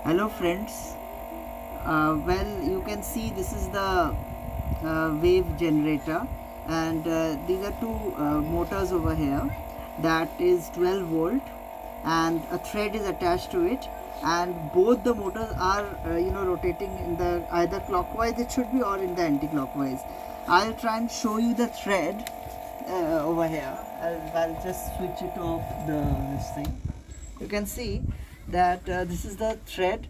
Hello friends. Well, you can see this is the wave generator, and these are two motors over here. That is 12 volt, and a thread is attached to it, and both the motors are rotating in the either clockwise it should be, or in the anti-clockwise. I'll try and show you the thread over here. I'll just switch it off this thing. You can see that this is the thread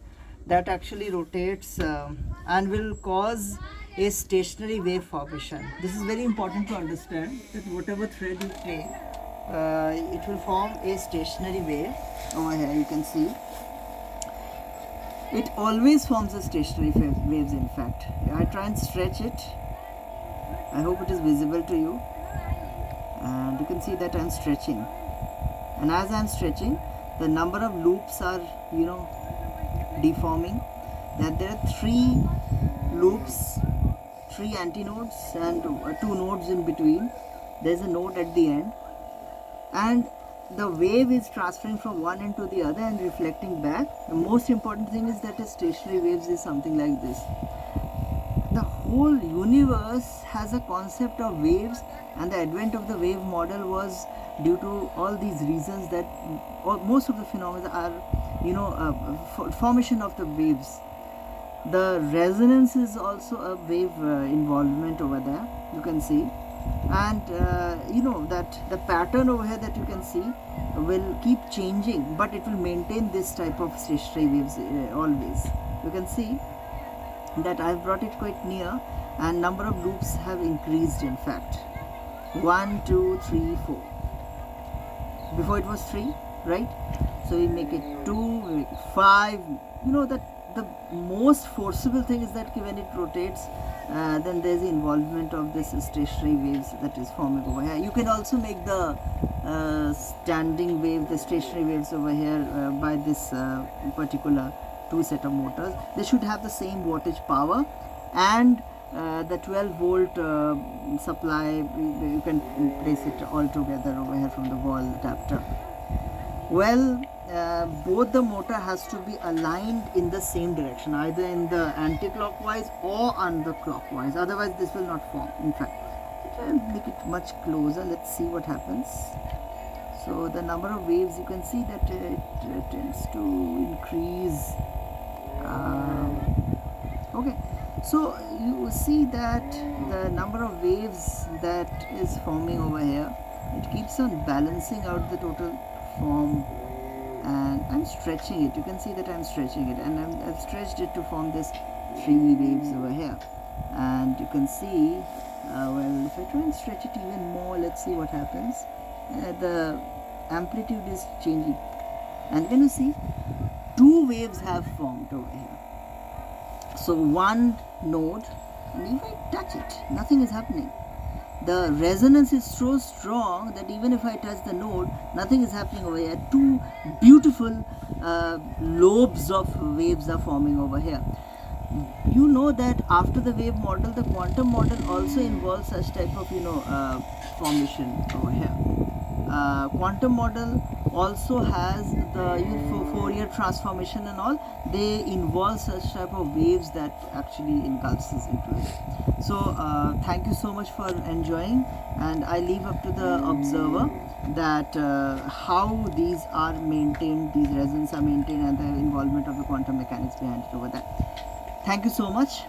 that actually rotates and will cause a stationary wave formation. This is very important to understand, that whatever thread you take, it will form a stationary wave. Over here you can see it always forms a stationary waves. In fact, I try and stretch it. I hope it is visible to you, and you can see that I'm stretching, and as I'm stretching, the number of loops are deforming. That there are 3 loops, 3 antinodes, and 2 nodes in between. There's a node at the end, and the wave is transferring from one end to the other and reflecting back. The most important thing is that a stationary waves is something like this. The whole universe has a concept of waves, and the advent of the wave model was due to all these reasons, that most of the phenomena are formation of the waves. The resonance is also a wave involvement over there, you can see, and that the pattern over here that you can see will keep changing, but it will maintain this type of stationary waves always. You can see that I've brought it quite near, and number of loops have increased. In fact, 1 2 3 4. Before it was 3, right? So we make it 2, we make it 5. That the most forcible thing is that when it rotates, then there's the involvement of this stationary waves that is forming over here. You can also make the standing wave, the stationary waves over here by this particular 2 set of motors. They should have the same wattage power, and the 12 volt supply, you can place it all together over here from the wall adapter. Well, both the motor has to be aligned in the same direction, either in the anti-clockwise or under-clockwise, otherwise this will not form. In fact, I'll make it much closer. Let's see what happens. So the number of waves, you can see that it tends to increase. Okay, so you see that the number of waves that is forming over here, it keeps on balancing out the total form, and I'm stretching it. You can see that I'm stretching it, and I've stretched it to form this 3 waves over here. And you can see, well, if I try and stretch it even more, let's see what happens. The amplitude is changing, and can you see 2 waves have formed over here. So one node, and if I touch it, nothing is happening. The resonance is so strong that even if I touch the node, nothing is happening over here. 2 beautiful lobes of waves are forming over here. You know that after the wave model, the quantum model also involves such type of formation over here. Quantum model also has the Fourier transformation and all. They involve such type of waves that actually engulfs us into it. So thank you so much for enjoying, and I leave up to the observer that how these are maintained, these resonances are maintained, and the involvement of the quantum mechanics behind it over there. Thank you so much.